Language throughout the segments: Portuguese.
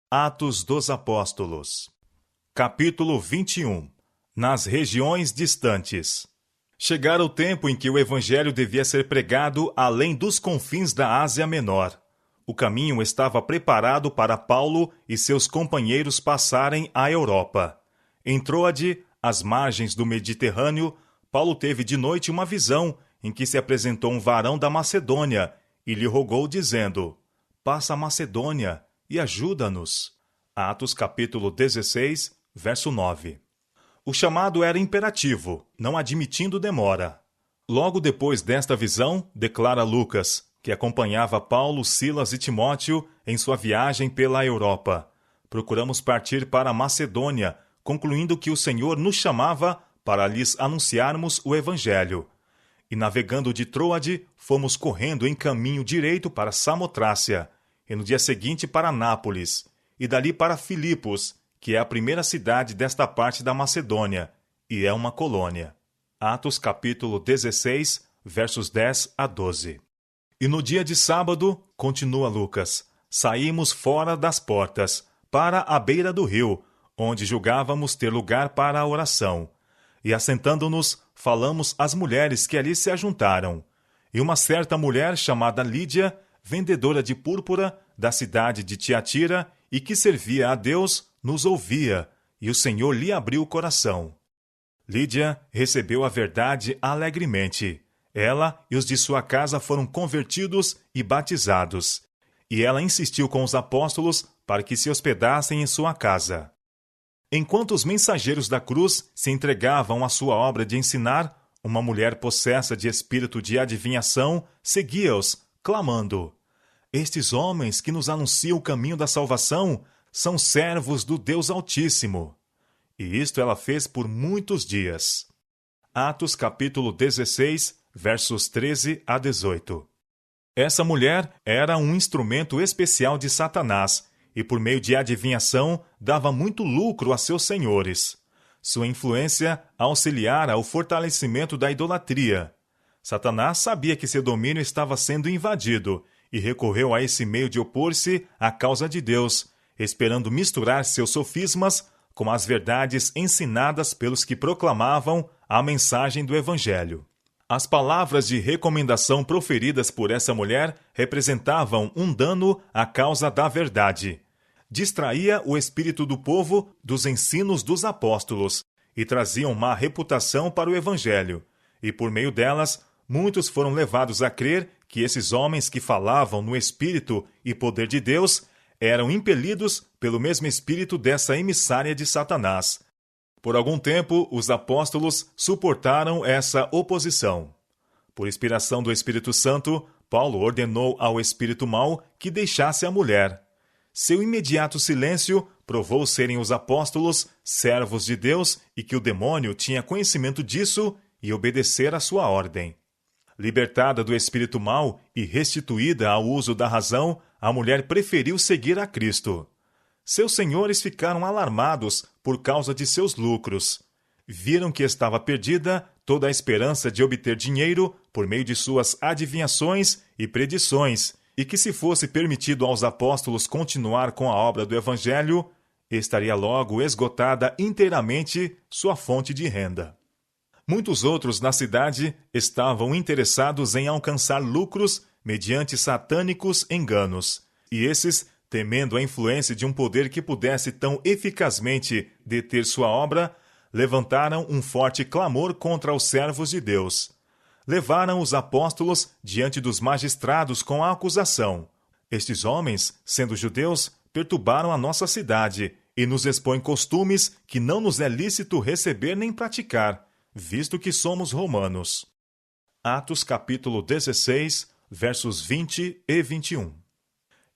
Atos dos Apóstolos. Capítulo 21. Nas regiões distantes. Chegara o tempo em que o evangelho devia ser pregado além dos confins da Ásia Menor. O caminho estava preparado para Paulo e seus companheiros passarem à Europa. Em Troade, às margens do Mediterrâneo, Paulo teve de noite uma visão em que se apresentou um varão da Macedônia e lhe rogou dizendo: "Passa a Macedônia e ajuda-nos." Atos capítulo 16, verso 9. O chamado era imperativo, não admitindo demora. Logo depois desta visão, declara Lucas, que acompanhava Paulo, Silas e Timóteo em sua viagem pela Europa: "Procuramos partir para a Macedônia, concluindo que o Senhor nos chamava para lhes anunciarmos o Evangelho. E navegando de Troade, fomos correndo em caminho direito para Samotrácia, e no dia seguinte para Nápoles, e dali para Filipos, que é a primeira cidade desta parte da Macedônia, e é uma colônia." Atos capítulo 16, versos 10 a 12. E no dia de sábado, continua Lucas, saímos fora das portas, para a beira do rio, onde julgávamos ter lugar para a oração. E assentando-nos, falamos às mulheres que ali se ajuntaram. E uma certa mulher chamada Lídia, vendedora de púrpura da cidade de Tiatira e que servia a Deus, nos ouvia, e o Senhor lhe abriu o coração. Lídia recebeu a verdade alegremente. Ela e os de sua casa foram convertidos e batizados. E ela insistiu com os apóstolos para que se hospedassem em sua casa. Enquanto os mensageiros da cruz se entregavam à sua obra de ensinar, uma mulher possessa de espírito de adivinhação seguia-os, clamando: "Estes homens que nos anunciam o caminho da salvação são servos do Deus Altíssimo." E isto ela fez por muitos dias. Atos capítulo 16, versos 13 a 18. Essa mulher era um instrumento especial de Satanás, e por meio de adivinhação dava muito lucro a seus senhores. Sua influência auxiliara ao fortalecimento da idolatria. Satanás sabia que seu domínio estava sendo invadido e recorreu a esse meio de opor-se à causa de Deus, esperando misturar seus sofismas com as verdades ensinadas pelos que proclamavam a mensagem do Evangelho. As palavras de recomendação proferidas por essa mulher representavam um dano à causa da verdade. Distraía o espírito do povo dos ensinos dos apóstolos e traziam má reputação para o Evangelho, e por meio delas, muitos foram levados a crer que esses homens que falavam no Espírito e poder de Deus eram impelidos pelo mesmo espírito dessa emissária de Satanás. Por algum tempo, os apóstolos suportaram essa oposição. Por inspiração do Espírito Santo, Paulo ordenou ao espírito mau que deixasse a mulher. Seu imediato silêncio provou serem os apóstolos servos de Deus e que o demônio tinha conhecimento disso e obedecer à sua ordem. Libertada do espírito mau e restituída ao uso da razão, a mulher preferiu seguir a Cristo. Seus senhores ficaram alarmados por causa de seus lucros. Viram que estava perdida toda a esperança de obter dinheiro por meio de suas adivinhações e predições, e que se fosse permitido aos apóstolos continuar com a obra do Evangelho, estaria logo esgotada inteiramente sua fonte de renda. Muitos outros na cidade estavam interessados em alcançar lucros mediante satânicos enganos, e esses, temendo a influência de um poder que pudesse tão eficazmente deter sua obra, levantaram um forte clamor contra os servos de Deus. Levaram os apóstolos diante dos magistrados com a acusação: "Estes homens, sendo judeus, perturbaram a nossa cidade e nos expõem costumes que não nos é lícito receber nem praticar, visto que somos romanos." Atos capítulo 16, versos 20 e 21.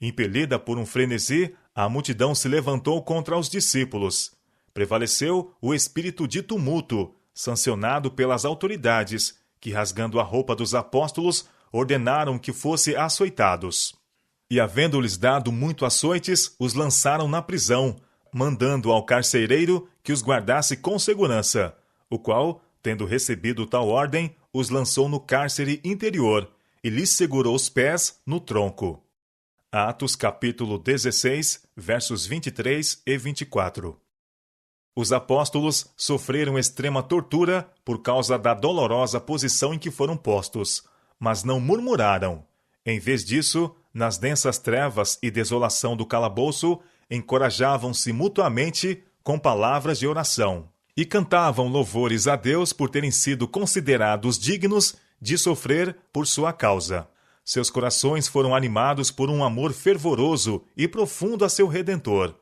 Impelida por um frenesi, a multidão se levantou contra os discípulos. Prevaleceu o espírito de tumulto, sancionado pelas autoridades, que, rasgando a roupa dos apóstolos, ordenaram que fossem açoitados. E, havendo-lhes dado muito açoites, os lançaram na prisão, mandando ao carcereiro que os guardasse com segurança, o qual, tendo recebido tal ordem, os lançou no cárcere interior e lhes segurou os pés no tronco. Atos capítulo 16, versos 23 e 24. Os apóstolos sofreram extrema tortura por causa da dolorosa posição em que foram postos, mas não murmuraram. Em vez disso, nas densas trevas e desolação do calabouço, encorajavam-se mutuamente com palavras de oração e cantavam louvores a Deus por terem sido considerados dignos de sofrer por sua causa. Seus corações foram animados por um amor fervoroso e profundo a seu Redentor.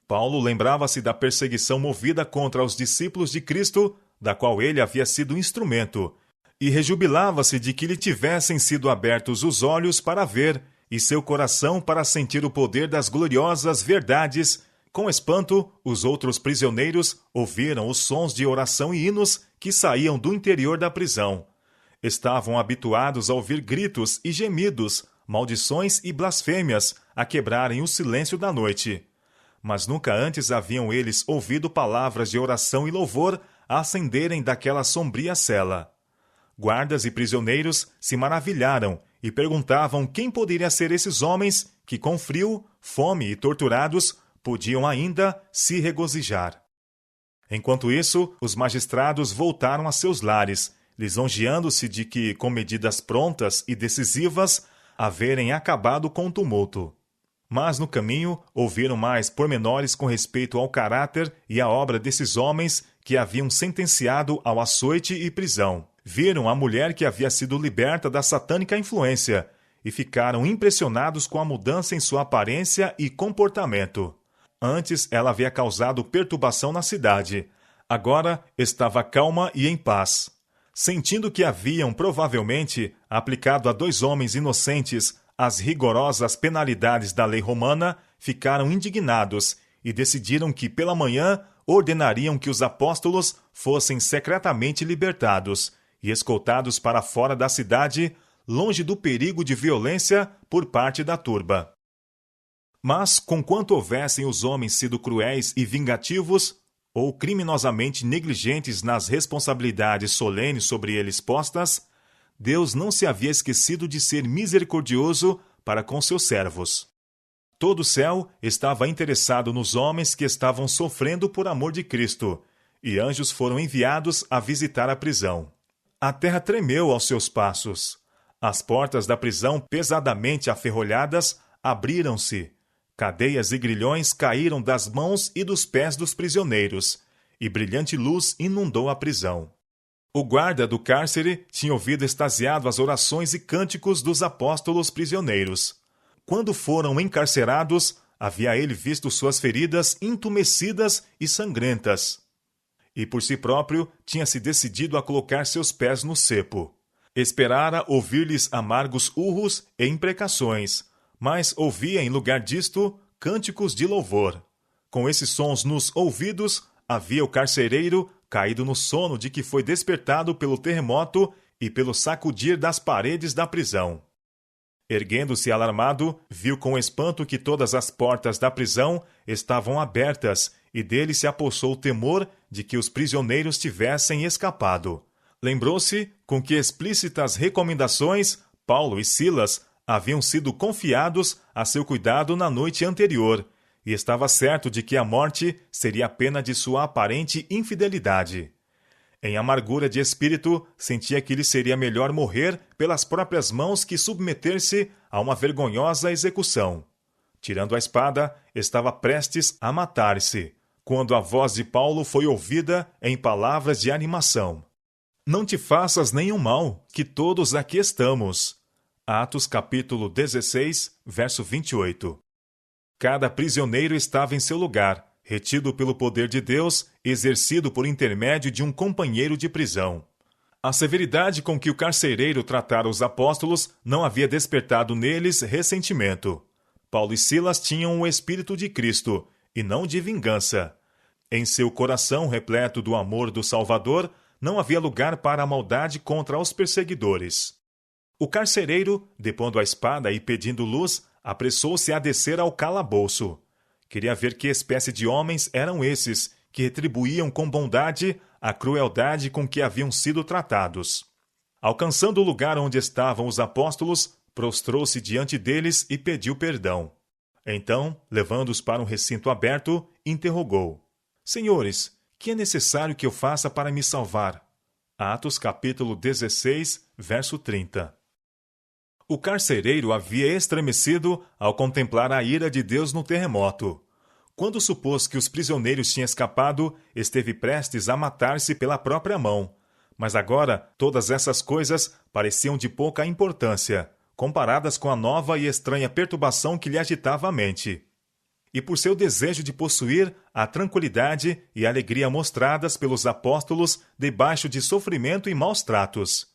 Paulo lembrava-se da perseguição movida contra os discípulos de Cristo, da qual ele havia sido instrumento, e rejubilava-se de que lhe tivessem sido abertos os olhos para ver e seu coração para sentir o poder das gloriosas verdades. Com espanto, os outros prisioneiros ouviram os sons de oração e hinos que saíam do interior da prisão. Estavam habituados a ouvir gritos e gemidos, maldições e blasfêmias a quebrarem o silêncio da noite. Mas nunca antes haviam eles ouvido palavras de oração e louvor a ascenderem daquela sombria cela. Guardas e prisioneiros se maravilharam e perguntavam quem poderia ser esses homens que, com frio, fome e torturados, podiam ainda se regozijar. Enquanto isso, os magistrados voltaram a seus lares, lisonjeando-se de que, com medidas prontas e decisivas, haverem acabado com o tumulto. Mas no caminho ouviram mais pormenores com respeito ao caráter e à obra desses homens que haviam sentenciado ao açoite e prisão. Viram a mulher que havia sido liberta da satânica influência e ficaram impressionados com a mudança em sua aparência e comportamento. Antes ela havia causado perturbação na cidade. Agora estava calma e em paz. Sentindo que haviam provavelmente aplicado a 2 homens inocentes as rigorosas penalidades da lei romana, ficaram indignados e decidiram que pela manhã ordenariam que os apóstolos fossem secretamente libertados e escoltados para fora da cidade, longe do perigo de violência por parte da turba. Mas, conquanto houvessem os homens sido cruéis e vingativos, ou criminosamente negligentes nas responsabilidades solenes sobre eles postas, Deus não se havia esquecido de ser misericordioso para com seus servos. Todo o céu estava interessado nos homens que estavam sofrendo por amor de Cristo, e anjos foram enviados a visitar a prisão. A terra tremeu aos seus passos. As portas da prisão, pesadamente aferrolhadas, abriram-se. Cadeias e grilhões caíram das mãos e dos pés dos prisioneiros, e brilhante luz inundou a prisão. O guarda do cárcere tinha ouvido extasiado as orações e cânticos dos apóstolos prisioneiros. Quando foram encarcerados, havia ele visto suas feridas entumecidas e sangrentas. E por si próprio tinha-se decidido a colocar seus pés no cepo. Esperara ouvir-lhes amargos urros e imprecações, mas ouvia em lugar disto cânticos de louvor. Com esses sons nos ouvidos, havia o carcereiro caído no sono de que foi despertado pelo terremoto e pelo sacudir das paredes da prisão. Erguendo-se alarmado, viu com espanto que todas as portas da prisão estavam abertas e dele se apossou o temor de que os prisioneiros tivessem escapado. Lembrou-se com que explícitas recomendações Paulo e Silas haviam sido confiados a seu cuidado na noite anterior, e estava certo de que a morte seria a pena de sua aparente infidelidade. Em amargura de espírito, sentia que lhe seria melhor morrer pelas próprias mãos que submeter-se a uma vergonhosa execução. Tirando a espada, estava prestes a matar-se, quando a voz de Paulo foi ouvida em palavras de animação. Não te faças nenhum mal, que todos aqui estamos. Atos capítulo 16, verso 28. Cada prisioneiro estava em seu lugar, retido pelo poder de Deus, exercido por intermédio de um companheiro de prisão. A severidade com que o carcereiro tratara os apóstolos não havia despertado neles ressentimento. Paulo e Silas tinham o espírito de Cristo, e não de vingança. Em seu coração repleto do amor do Salvador, não havia lugar para a maldade contra os perseguidores. O carcereiro, depondo a espada e pedindo luz, apressou-se a descer ao calabouço. Queria ver que espécie de homens eram esses que retribuíam com bondade a crueldade com que haviam sido tratados. Alcançando o lugar onde estavam os apóstolos, prostrou-se diante deles e pediu perdão. Então, levando-os para um recinto aberto, interrogou: Senhores, que é necessário que eu faça para me salvar? Atos capítulo 16, verso 30. O carcereiro havia estremecido ao contemplar a ira de Deus no terremoto. Quando supôs que os prisioneiros tinham escapado, esteve prestes a matar-se pela própria mão. Mas agora, todas essas coisas pareciam de pouca importância, comparadas com a nova e estranha perturbação que lhe agitava a mente. E por seu desejo de possuir a tranquilidade e a alegria mostradas pelos apóstolos debaixo de sofrimento e maus tratos,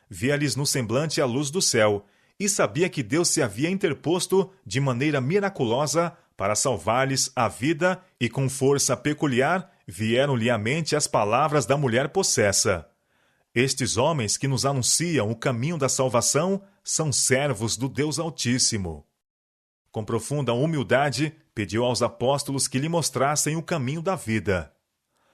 via-lhes no semblante a luz do céu, e sabia que Deus se havia interposto de maneira miraculosa para salvar-lhes a vida, e com força peculiar vieram-lhe à mente as palavras da mulher possessa: Estes homens que nos anunciam o caminho da salvação são servos do Deus Altíssimo. Com profunda humildade, pediu aos apóstolos que lhe mostrassem o caminho da vida.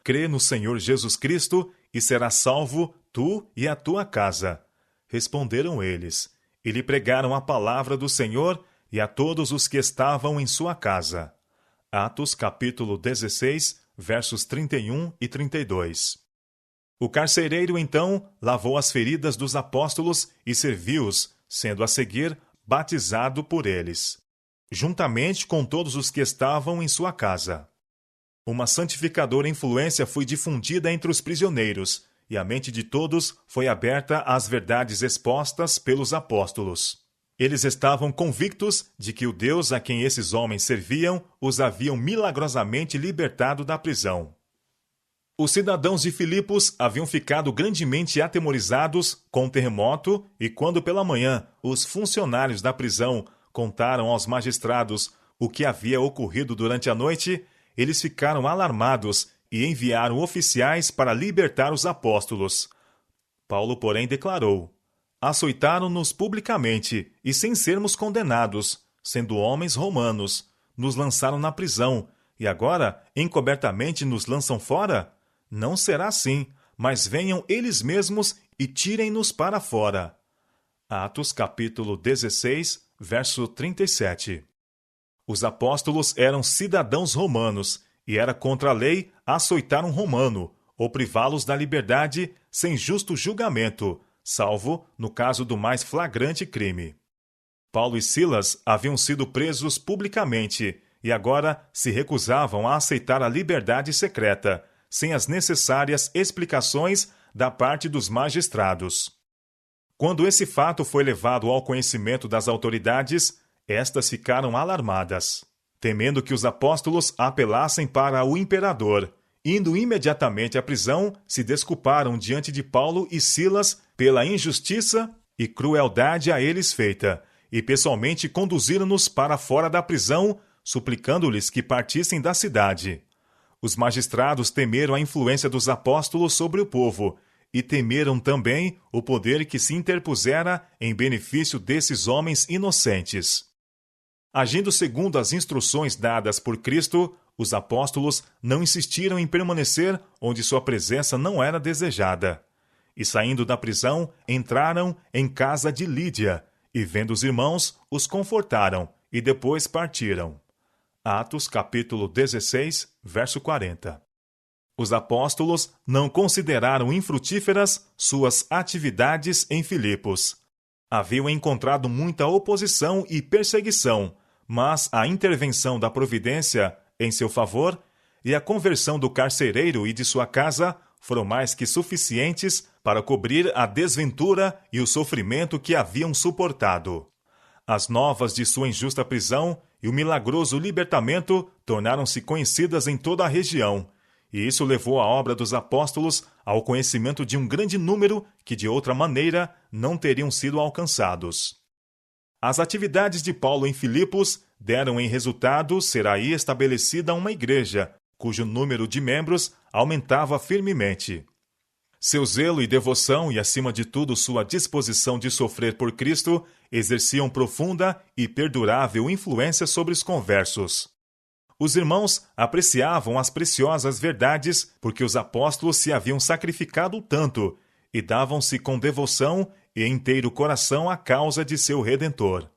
Crê no Senhor Jesus Cristo e serás salvo, tu e a tua casa. Responderam eles, e lhe pregaram a palavra do Senhor e a todos os que estavam em sua casa. Atos capítulo 16, versos 31 e 32. O carcereiro, então, lavou as feridas dos apóstolos e serviu-os, sendo a seguir batizado por eles, juntamente com todos os que estavam em sua casa. Uma santificadora influência foi difundida entre os prisioneiros, e a mente de todos foi aberta às verdades expostas pelos apóstolos. Eles estavam convictos de que o Deus a quem esses homens serviam os haviam milagrosamente libertado da prisão. Os cidadãos de Filipos haviam ficado grandemente atemorizados com o terremoto, e quando pela manhã os funcionários da prisão contaram aos magistrados o que havia ocorrido durante a noite, eles ficaram alarmados e enviaram oficiais para libertar os apóstolos. Paulo, porém, declarou: Açoitaram-nos publicamente e sem sermos condenados, sendo homens romanos, nos lançaram na prisão, e agora encobertamente nos lançam fora? Não será assim, mas venham eles mesmos e tirem-nos para fora. Atos capítulo 16, verso 37. Os apóstolos eram cidadãos romanos, e era contra a lei açoitar um romano, ou privá-los da liberdade sem justo julgamento, salvo no caso do mais flagrante crime. Paulo e Silas haviam sido presos publicamente, e agora se recusavam a aceitar a liberdade secreta, sem as necessárias explicações da parte dos magistrados. Quando esse fato foi levado ao conhecimento das autoridades, estas ficaram alarmadas, temendo que os apóstolos apelassem para o imperador. Indo imediatamente à prisão, se desculparam diante de Paulo e Silas pela injustiça e crueldade a eles feita, e pessoalmente conduziram-nos para fora da prisão, suplicando-lhes que partissem da cidade. Os magistrados temeram a influência dos apóstolos sobre o povo, e temeram também o poder que se interpusera em benefício desses homens inocentes. Agindo segundo as instruções dadas por Cristo, os apóstolos não insistiram em permanecer onde sua presença não era desejada. E saindo da prisão, entraram em casa de Lídia, e vendo os irmãos, os confortaram, e depois partiram. Atos capítulo 16, verso 40. Os apóstolos não consideraram infrutíferas suas atividades em Filipos. Haviam encontrado muita oposição e perseguição, mas a intervenção da providência em seu favor e a conversão do carcereiro e de sua casa foram mais que suficientes para cobrir a desventura e o sofrimento que haviam suportado. As novas de sua injusta prisão e o milagroso libertamento tornaram-se conhecidas em toda a região, e isso levou a obra dos apóstolos ao conhecimento de um grande número que de outra maneira não teriam sido alcançados. As atividades de Paulo em Filipos deram em resultado ser aí estabelecida uma igreja, cujo número de membros aumentava firmemente. Seu zelo e devoção e, acima de tudo, sua disposição de sofrer por Cristo exerciam profunda e perdurável influência sobre os conversos. Os irmãos apreciavam as preciosas verdades porque os apóstolos se haviam sacrificado tanto e davam-se com devoção e inteiro coração à causa de seu Redentor.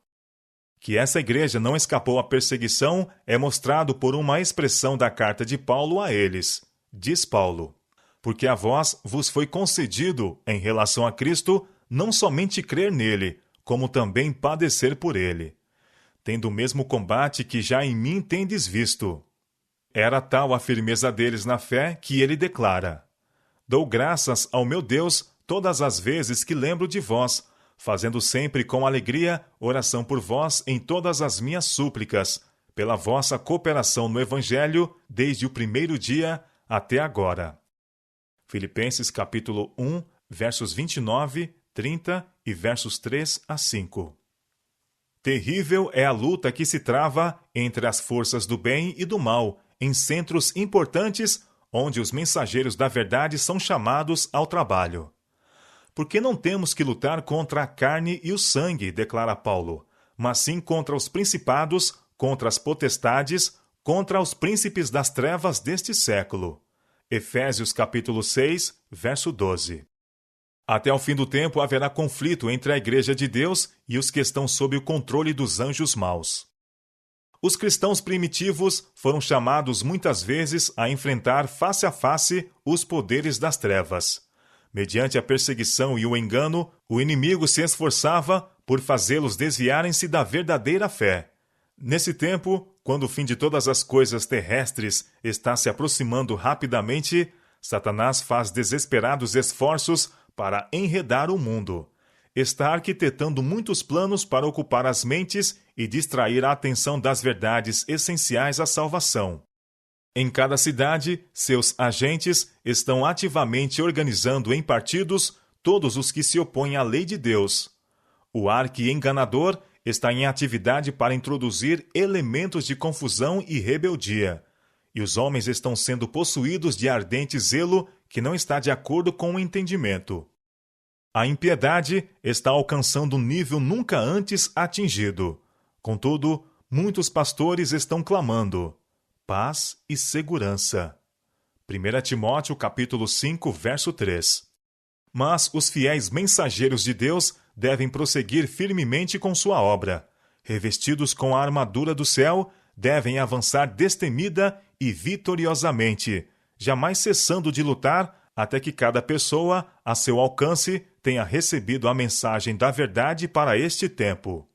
Que essa igreja não escapou à perseguição é mostrado por uma expressão da carta de Paulo a eles. Diz Paulo: porque a vós vos foi concedido, em relação a Cristo, não somente crer nele, como também padecer por ele, tendo o mesmo combate que já em mim tendes visto. Era tal a firmeza deles na fé que ele declara: dou graças ao meu Deus todas as vezes que lembro de vós, fazendo sempre com alegria oração por vós em todas as minhas súplicas, pela vossa cooperação no Evangelho, desde o primeiro dia até agora. Filipenses capítulo 1, versos 29, 30 e versos 3 a 5. Terrível é a luta que se trava entre as forças do bem e do mal, em centros importantes onde os mensageiros da verdade são chamados ao trabalho. Porque não temos que lutar contra a carne e o sangue, declara Paulo, mas sim contra os principados, contra as potestades, contra os príncipes das trevas deste século. Efésios capítulo 6, verso 12. Até o fim do tempo haverá conflito entre a Igreja de Deus e os que estão sob o controle dos anjos maus. Os cristãos primitivos foram chamados muitas vezes a enfrentar face a face os poderes das trevas. Mediante a perseguição e o engano, o inimigo se esforçava por fazê-los desviarem-se da verdadeira fé. Nesse tempo, quando o fim de todas as coisas terrestres está se aproximando rapidamente, Satanás faz desesperados esforços para enredar o mundo. Está arquitetando muitos planos para ocupar as mentes e distrair a atenção das verdades essenciais à salvação. Em cada cidade, seus agentes estão ativamente organizando em partidos todos os que se opõem à lei de Deus. O arqui-enganador está em atividade para introduzir elementos de confusão e rebeldia, e os homens estão sendo possuídos de ardente zelo que não está de acordo com o entendimento. A impiedade está alcançando um nível nunca antes atingido. Contudo, muitos pastores estão clamando: paz e segurança. 1 Timóteo capítulo 5, verso 3. Mas os fiéis mensageiros de Deus devem prosseguir firmemente com sua obra. Revestidos com a armadura do céu, devem avançar destemida e vitoriosamente, jamais cessando de lutar até que cada pessoa, a seu alcance, tenha recebido a mensagem da verdade para este tempo.